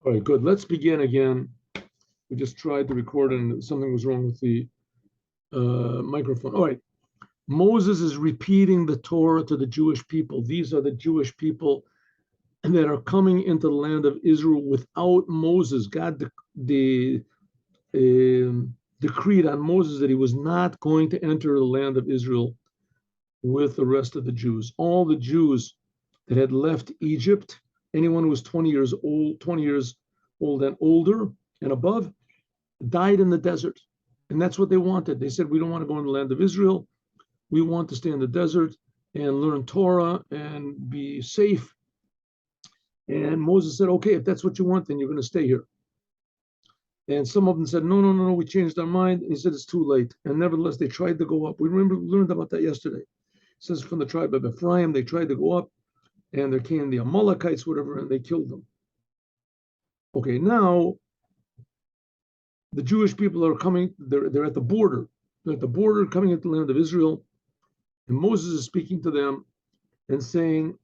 All right, good. Let's begin again. We just tried to record and something was wrong with the microphone. All right. Moses is repeating the Torah to the Jewish people. These are the Jewish people that are coming into the land of Israel without Moses. God decreed on Moses that he was not going to enter the land of Israel with the rest of the Jews. All the Jews that had left Egypt, anyone who was 20 years old and older and above, died in the desert. And that's what they wanted. They said, we don't want to go in the land of Israel. We want to stay in the desert and learn Torah and be safe. And Moses said, okay, if that's what you want, then you're going to stay here. And some of them said, no, we changed our mind. And he said, it's too late. And nevertheless, they tried to go up. We learned about that yesterday. It says from the tribe of Ephraim, they tried to go up, and there came the Amalekites, whatever, and they killed them. Okay, now the Jewish people are coming, they're at the border. They're at the border coming into the land of Israel. And Moses is speaking to them and saying,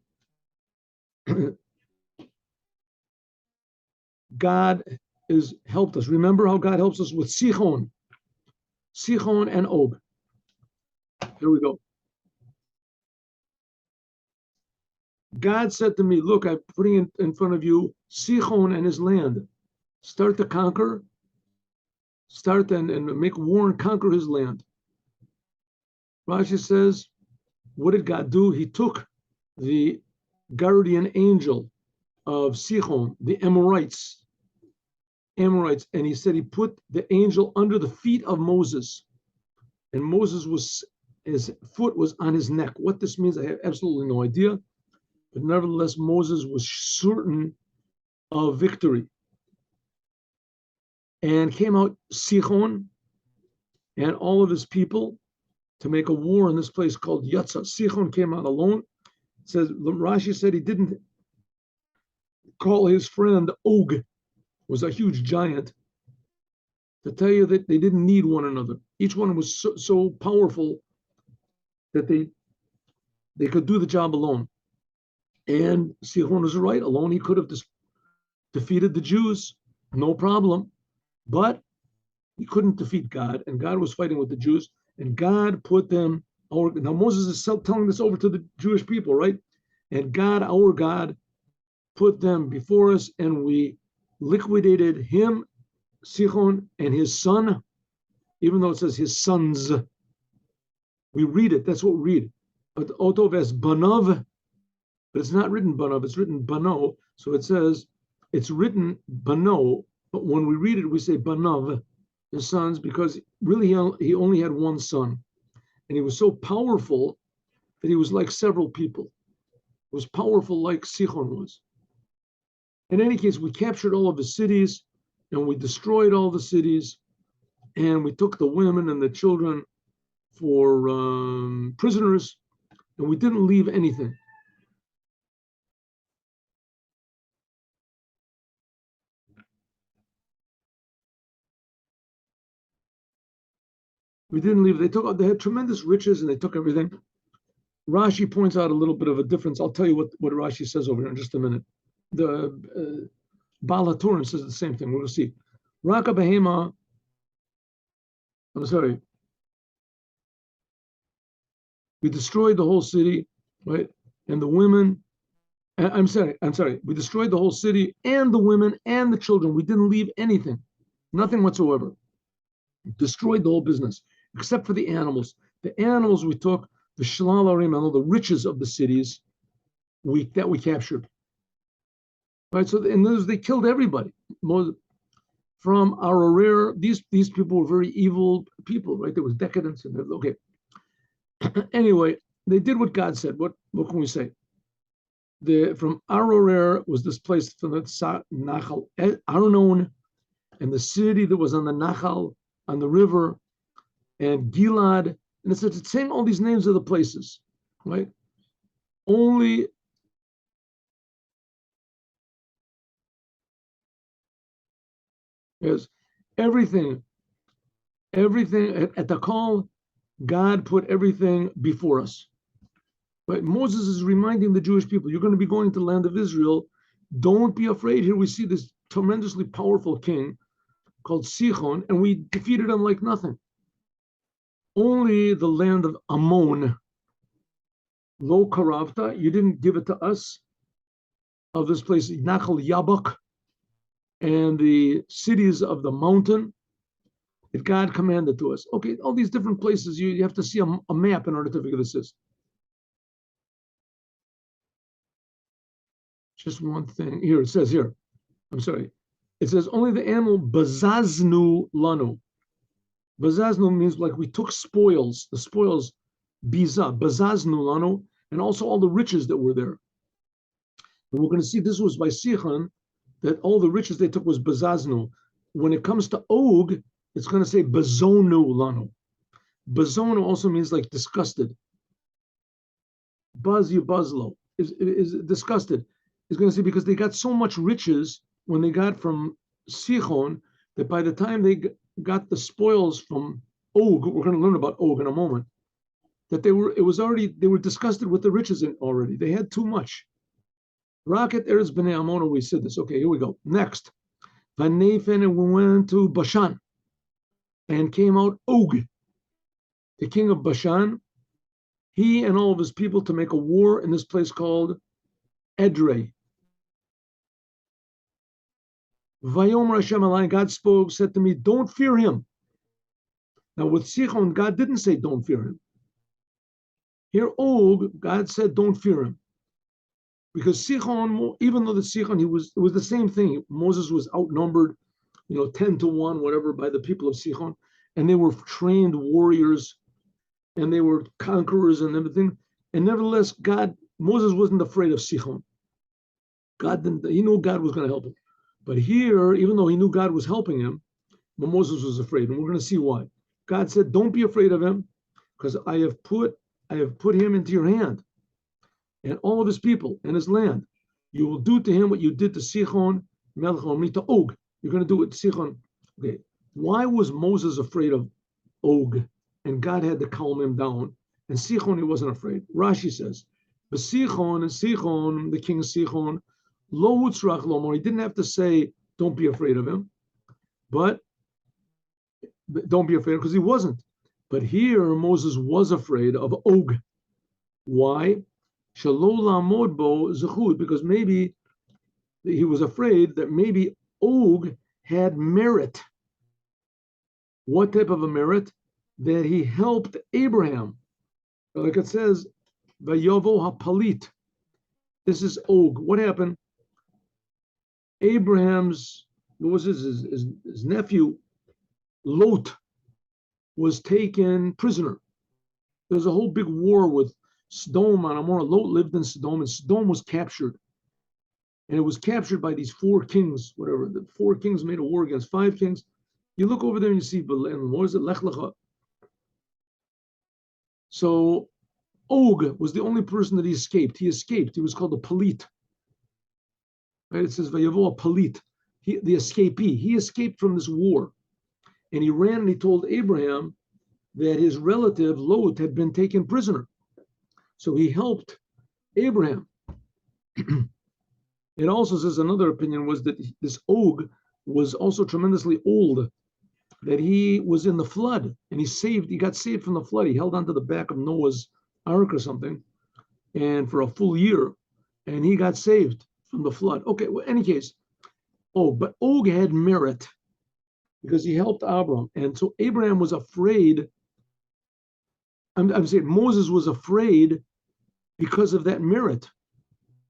God has helped us. Remember how God helps us with Sichon and Og. Here we go. God said to me, look, I'm putting in front of you Sichon and his land. Start to conquer. Start and make war and conquer his land. Rashi says, what did God do? He took the guardian angel of Sichon, the Amorites, and he said he put the angel under the feet of Moses. And his foot was on his neck. What this means, I have absolutely no idea. But nevertheless, Moses was certain of victory. And came out Sichon and all of his people to make a war in this place called Yatzah. Sichon came out alone. It says, Rashi said he didn't call his friend Og, was a huge giant, to tell you that they didn't need one another. Each one was so powerful that they could do the job alone. And Sichon was right. Alone he could have defeated the Jews, no problem. But he couldn't defeat God, and God was fighting with the Jews, and God put them over. Now Moses is telling this over to the Jewish people, right? And God, our God, put them before us, and we liquidated him, Sichon, and his son, even though it says his sons. We read it, that's what we read. Otov as Banov, but it's not written Banov, it's written Bano. So it says, it's written Bano, but when we read it, we say Banav, his sons, because really he only had one son. And he was so powerful that he was like several people. He was powerful like Sichon was. In any case, we captured all of his cities, and we destroyed all the cities, and we took the women and the children for prisoners, and we didn't leave anything. We didn't leave. They had tremendous riches and they took everything. Rashi points out a little bit of a difference. I'll tell you what Rashi says over here in just a minute. The BalHaTurim says the same thing. We'll see. Raka Behema, I'm sorry. We destroyed the whole city, right? And the women, I'm sorry. We destroyed the whole city and the women and the children. We didn't leave anything, nothing whatsoever. Destroyed the whole business, except for the animals. The animals we took, the shlalarim and all the riches of the cities that we captured. Right, so in those they killed everybody. From our these people were very evil people, right? There was decadence in them. Okay. Anyway, they did what God said. What can we say? From Arorer was this place from the Nachal Arnon, and the city that was on the Nachal, on the river, and Gilad, and it's saying all these names of the places, right? Only yes, everything at the call, God put everything before us. But Moses is reminding the Jewish people, you're going to be going to the land of Israel, Don't be afraid. Here we see this tremendously powerful king called Sichon, and we defeated him like nothing. Only the land of Ammon, Lo Karavta, you didn't give it to us, of this place, Nachal Yabak, and the cities of the mountain that God commanded to us. Okay, all these different places, you have to see a map in order to figure this is. Just one thing. Here, it says here, I'm sorry. It says only the animal Bazaznu Lanu. Bazaznu means like we took spoils, the spoils, Biza, Bazaznu Lanu, and also all the riches that were there. And we're going to see this was by Sichon, that all the riches they took was Bazaznu. When it comes to Og, it's going to say Bazonu Lanu. Bazonu also means like disgusted. Buzz you Buzlo is disgusted. It's going to say because they got so much riches when they got from Sichon that by the time they got the spoils from Og, we're going to learn about Og in a moment, that they were disgusted with the riches already. They had too much. Rocket Eretz Bnei Ammon, we said this. Okay, here we go. Next. Vanathan, and we went to Bashan and came out Og, the king of Bashan, he and all of his people to make a war in this place called Edrei. Vayom Hashem Alai, God spoke, said to me, don't fear him. Now with Sichon, God didn't say don't fear him. Here, Og, God said don't fear him. Because Sichon, even though the Sichon, it was the same thing. Moses was outnumbered, 10 to 1, whatever, by the people of Sichon, and they were trained warriors, and they were conquerors and everything. And nevertheless, Moses wasn't afraid of Sichon. He knew God was going to help him. But here, even though he knew God was helping him, but Moses was afraid, and we're going to see why. God said, "Don't be afraid of him, because I have put him into your hand, and all of his people and his land. You will do to him what you did to Sichon, Melech to Og. You're going to do it to Sichon." Okay, why was Moses afraid of Og, and God had to calm him down? And Sichon, he wasn't afraid. Rashi says, "But Sichon, the king Sichon, lo hutzrach lomor." He didn't have to say, "Don't be afraid of him," but don't be afraid, because he wasn't. But here Moses was afraid of Og. Why? Because maybe he was afraid that maybe Og had merit. What type of a merit? That he helped Abraham. Like it says, Vayovo hapalit. This is Og. What happened? Abraham's, his nephew, Lot, was taken prisoner. There was a whole big war with Sodom and Amorah. Lot lived in Sodom, and Sodom was captured. And it was captured by these 4 kings, whatever. The 4 kings made a war against 5 kings. You look over there and you see, what is it? Lech Lecha. So Og was the only person that he escaped. He escaped. He was called a Palit. Right? It says Vayavo Palit, the escapee. He escaped from this war. And he ran and he told Abraham that his relative Lot had been taken prisoner. So he helped Abraham. It also says another opinion was that this Og was also tremendously old, that he was in the flood, and he got saved from the flood. He held onto the back of Noah's ark or something, and for a full year, and he got saved from the flood. Okay, well, in any case, but Og had merit because he helped Abraham. And so Abraham was afraid. I'm saying Moses was afraid because of that merit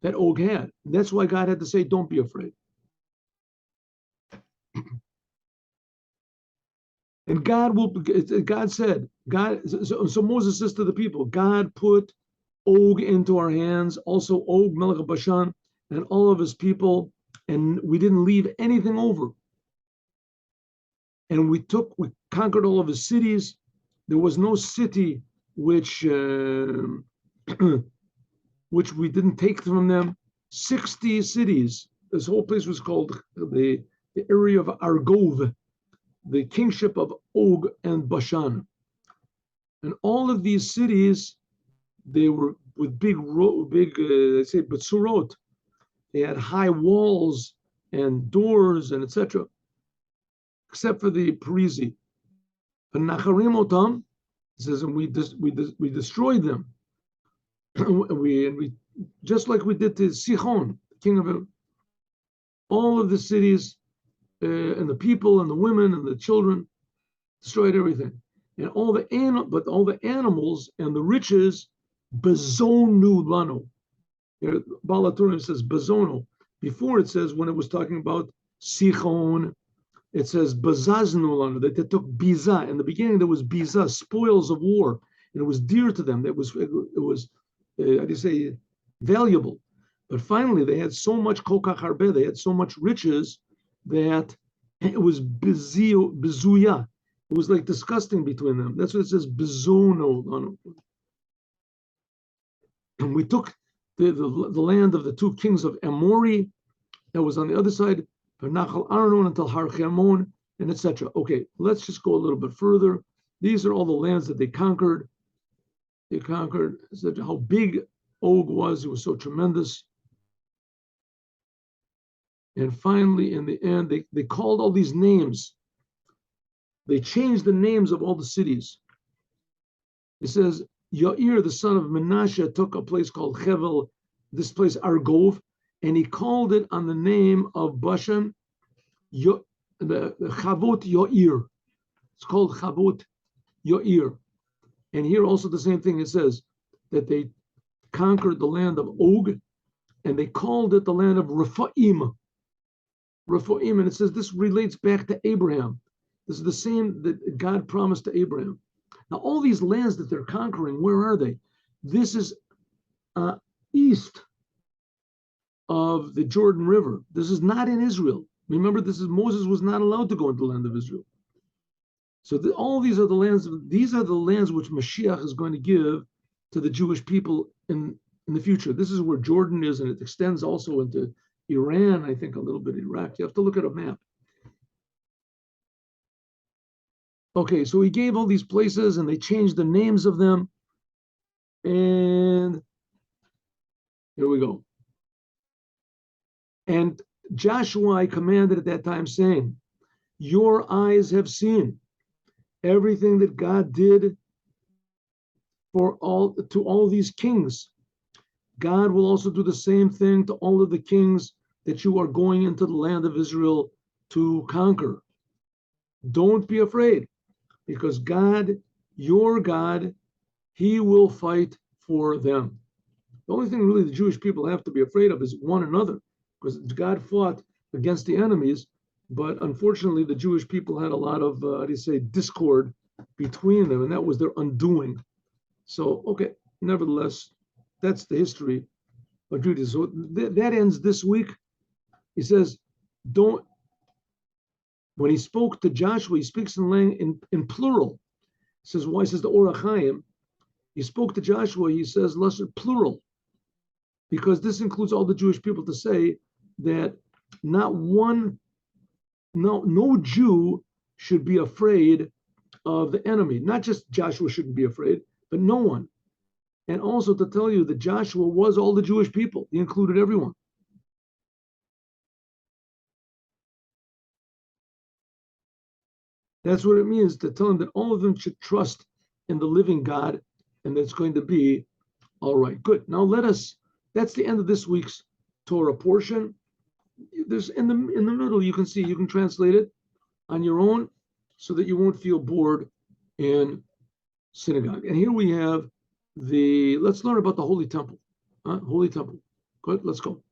that Og had. And that's why God had to say, don't be afraid. And God said, so Moses says to the people, God put Og into our hands, also Og, Melech of Bashan, and all of his people, and we didn't leave anything over. And we conquered all of his cities. There was no city which we didn't take from them. 60 cities. This whole place was called the area of Argov, the kingship of Og and Bashan. And all of these cities, they were with big, they say, Betsurot. They had high walls and doors and etc. Except for the Parisi. But Nacharim Otam, it says, and we destroyed them. we just like we did to Sichon, king of all of the cities, and the people and the women and the children, destroyed everything. And all the animals and the riches, bezonu lanu. BalHaTurim says bezono. Before it says, when it was talking about Sichon, it says bezaznu lanu, that they took biza. In the beginning there was biza, spoils of war, and it was dear to them. It was how do you say, valuable. But finally they had so much kokach harbe, they had so much riches that it was bezuya. It was like disgusting between them. That's what it says, bezono. And we took the land of the two kings of Amori that was on the other side, Nachal Arnon until Har Chemon, and etc. Okay, let's just go a little bit further. These are all the lands that they conquered. They conquered, how big Og was. It was so tremendous. And finally, in the end, they called all these names. They changed the names of all the cities. It says, Yair, the son of Menashe, took a place called Hevel, this place Argov, and he called it on the name of Bashan, the Chavot Yair. It's called Chavot Yair. And here also the same thing, it says that they conquered the land of Og, and they called it the land of Rephaim. Rephaim, and it says this relates back to Abraham. This is the same that God promised to Abraham. Now, all these lands that they're conquering, where are they? This is east of the Jordan River. This is not in Israel. Remember, Moses was not allowed to go into the land of Israel. So all these are the lands. These are the lands which Mashiach is going to give to the Jewish people in the future. This is where Jordan is, and it extends also into Iran, I think a little bit Iraq. You have to look at a map. Okay, so he gave all these places and they changed the names of them. And here we go. And Joshua I commanded at that time, saying, your eyes have seen everything that God did to all these kings. God will also do the same thing to all of the kings that you are going into the land of Israel to conquer. Don't be afraid, because God, your God, he will fight for them. The only thing really the Jewish people have to be afraid of is one another, because God fought against the enemies, but unfortunately the Jewish people had a lot of, discord between them, and that was their undoing. So, okay, nevertheless, that's the history of Judaism. So that ends this week. He says, when he spoke to Joshua, he speaks in plural. He says, why? He says the OrHaChaim. He spoke to Joshua, he says, lesser plural, because this includes all the Jewish people, to say that no Jew should be afraid of the enemy. Not just Joshua shouldn't be afraid, but no one. And also to tell you that Joshua was all the Jewish people. He included everyone. That's what it means, to tell them that all of them should trust in the living God, and that's going to be all right. Good. Now that's the end of this week's Torah portion. There's in the middle, you can translate it on your own so that you won't feel bored in synagogue. And here we have let's learn about the Holy Temple. Holy Temple. Good, let's go.